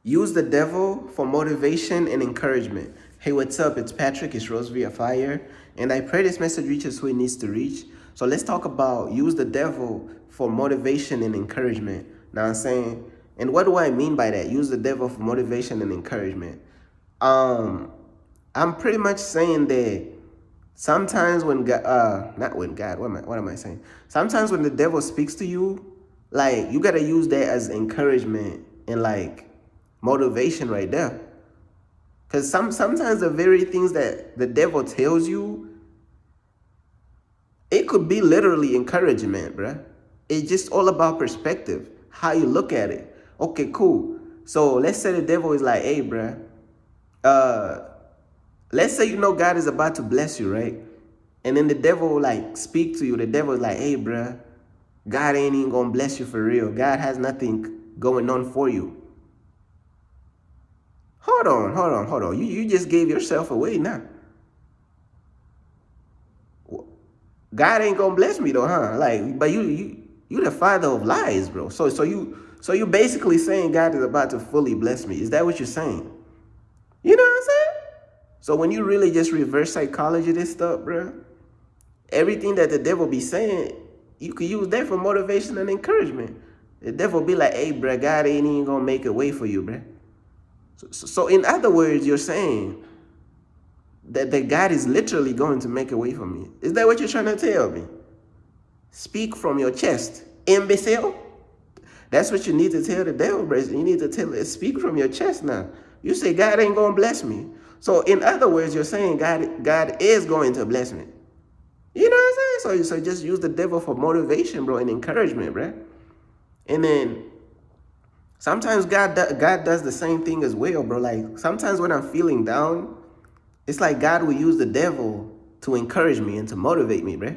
Use the devil for motivation and encouragement. Hey, what's up? It's Patrick. It's Rose via Fire. And I pray this message reaches who it needs to reach. So let's talk about use the devil for motivation and encouragement. Now I'm saying, and what do I mean by that? Use the devil for motivation and encouragement. Um, I'm pretty much saying that sometimes when God, not when God, what am I saying? Sometimes when the devil speaks to you, like you gotta use that as encouragement and like motivation right there. Cause sometimes the very things that the devil tells you, it could be literally encouragement, bruh. It's just all about perspective, how you look at it. Okay, cool. So let's say the devil is like, hey, bruh, uh, let's say you know God is about to bless you, right? And then the devil will like speak to you. The devil is like, hey, bruh, God ain't even gonna bless you for real. God has nothing going on for you. Hold on. You just gave yourself away now. God ain't gonna bless me though, huh? Like, but you the father of lies, bro. So you basically saying God is about to fully bless me. Is that what you're saying? You know what I'm saying? So when you really just reverse psychology this stuff, bro, everything that the devil be saying, you can use that for motivation and encouragement. The devil be like, hey, bro, God ain't even gonna make a way for you, bro. So in other words, you're saying that God is literally going to make a way for me. Is that what you're trying to tell me? Speak from your chest, imbecile. That's what you need to tell the devil, bro. You need to tell it, speak from your chest now. You say God ain't gonna bless me. So in other words, you're saying God is going to bless me. You know what I'm saying? So just use the devil for motivation, bro, and encouragement, bro. And then sometimes God does the same thing as well, bro. Like sometimes when I'm feeling down, it's like God will use the devil to encourage me and to motivate me, bro.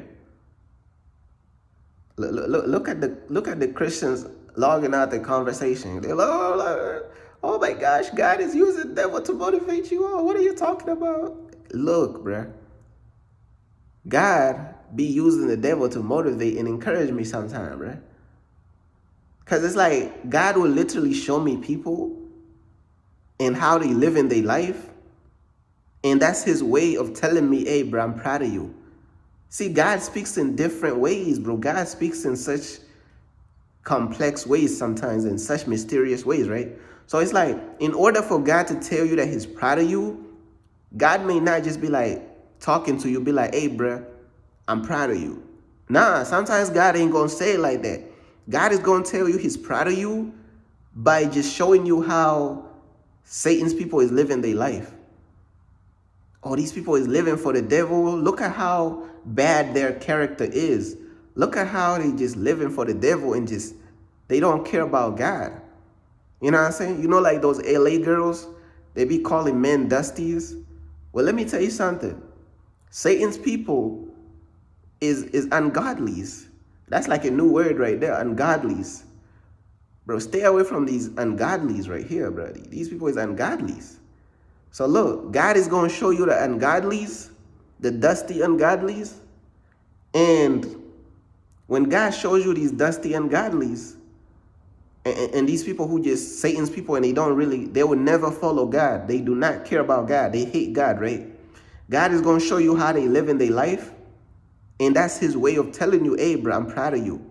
Look at the Christians logging out the conversation. They're like, oh my gosh, God is using the devil to motivate you. Oh, what are you talking about? Look, bruh. God be using the devil to motivate and encourage me sometimes, bruh. Because it's like God will literally show me people and how they live in their life. And that's his way of telling me, hey, bro, I'm proud of you. See, God speaks in different ways, bro. God speaks in such complex ways sometimes, in such mysterious ways, right? So it's like, in order for God to tell you that he's proud of you, God may not just be like talking to you, be like, hey, bruh, I'm proud of you. Nah, sometimes God ain't gonna say it like that. God is gonna tell you he's proud of you by just showing you how Satan's people is living their life. Oh, these people is living for the devil. Look at how bad their character is. Look at how they just living for the devil and just, they don't care about God. You know what I'm saying? You know, like those LA girls, they be calling men dusties. Well, let me tell you something. Satan's people is ungodlies. That's like a new word right there, ungodlies. Bro, stay away from these ungodlies right here, bro. These people is ungodlies. So look, God is going to show you the ungodlies, the dusty ungodlies. And when God shows you these dusty ungodlies, and these people who just Satan's people, and they will never follow God. They do not care about God. They hate God, right? God is going to show you how they live in their life. And that's his way of telling you, hey, bro, I'm proud of you.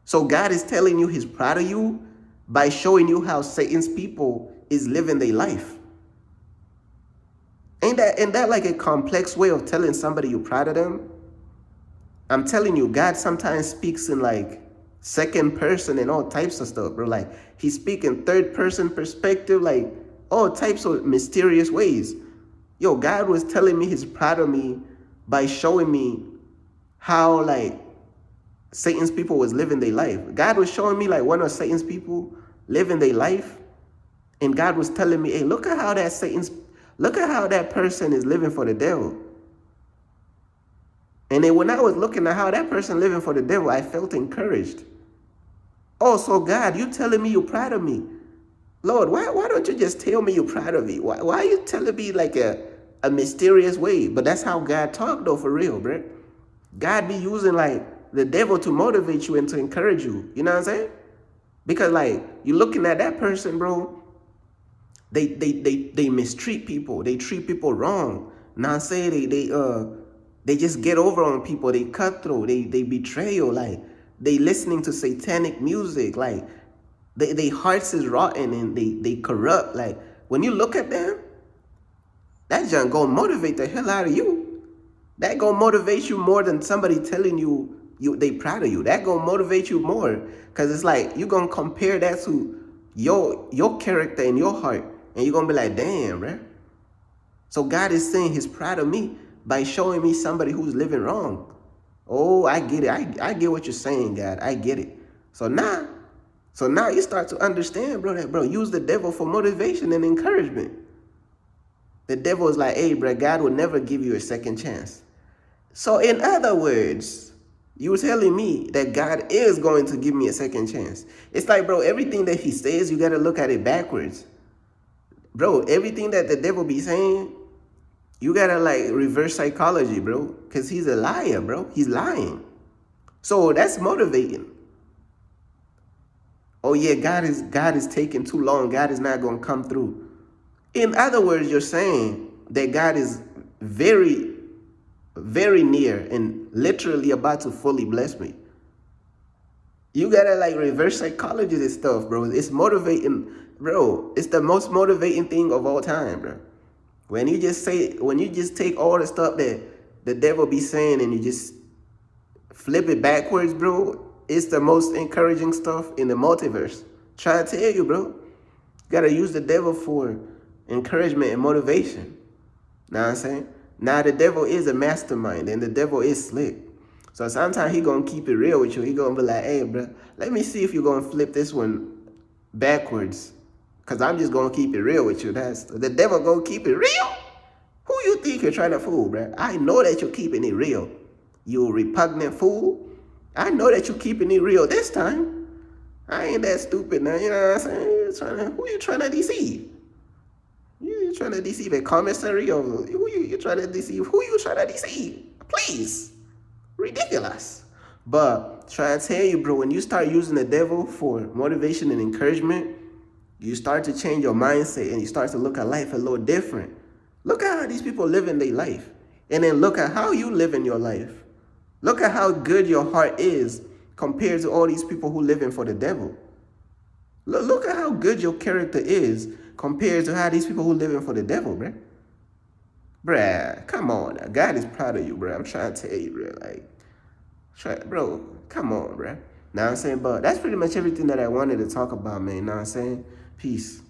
So God is telling you he's proud of you by showing you how Satan's people is living their life. Ain't that like a complex way of telling somebody you're proud of them? I'm telling you, God sometimes speaks in like second person and all types of stuff, bro. Like he speaks in third person perspective, like all types of mysterious ways. Yo, God was telling me he's proud of me by showing me how like Satan's people was living their life. God was showing me like one of Satan's people living their life. And God was telling me, hey, look at how that person is living for the devil. And then when I was looking at how that person living for the devil, I felt encouraged. Oh, so God, you telling me you're proud of me. Lord, why don't you just tell me you're proud of me? Why are you telling me like a mysterious way? But that's how God talk though, for real, bro. God be using like the devil to motivate you and to encourage you. You know what I'm saying? Because like you're looking at that person, bro, They mistreat people. They treat people wrong. Now say they just get over on people. They cutthroat. They betray you. Like they listening to satanic music. Like they hearts is rotten and they corrupt. Like when you look at them, that junk gonna motivate the hell out of you. That gonna motivate you more than somebody telling you they proud of you. That gonna motivate you more. Cause it's like you gonna compare that to your character and your heart. And you're gonna be like, damn, bruh. So God is saying he's proud of me by showing me somebody who's living wrong. Oh, I get it. I get what you're saying, God. I get it. So now you start to understand, bro, that use the devil for motivation and encouragement. The devil is like, hey, bro, God will never give you a second chance. So in other words, you were telling me that God is going to give me a second chance. It's like, bro, everything that he says, you got to look at it backwards. Bro, everything that the devil be saying, you got to like reverse psychology, bro. Because he's a liar, bro. He's lying. So that's motivating. Oh yeah, God is taking too long. God is not going to come through. In other words, you're saying that God is very, very near and literally about to fully bless me. You gotta like reverse psychology this stuff, bro. It's motivating, bro. It's the most motivating thing of all time, bro. When you just take all the stuff that the devil be saying and you just flip it backwards, bro, it's the most encouraging stuff in the multiverse. Try to tell you, bro. You gotta use the devil for encouragement and motivation. Know what I'm saying? Now the devil is a mastermind and the devil is slick. So sometimes he gonna keep it real with you. He gonna be like, hey, bro, let me see if you're gonna flip this one backwards. Cause I'm just gonna keep it real with you. That's the devil gonna keep it real. Who you think you're trying to fool, bro? I know that you're keeping it real. You repugnant fool. I know that you're keeping it real this time. I ain't that stupid now. You know what I'm saying? Who you trying to deceive? You trying to deceive a commissary or who you trying to deceive? Who you trying to deceive? Please. Ridiculous. But try to tell you, bro, when you start using the devil for motivation and encouragement, you start to change your mindset and you start to look at life a little different. Look at how these people live in their life. And then look at how you live in your life. Look at how good your heart is compared to all these people who live in for the devil. Look at how good your character is compared to how these people who live in for the devil, bruh. Bruh, come on now. God is proud of you, bruh. I'm trying to tell you, bruh. Bro, come on, bruh. Know what I'm saying? But that's pretty much everything that I wanted to talk about, man. Know what I'm saying? Peace.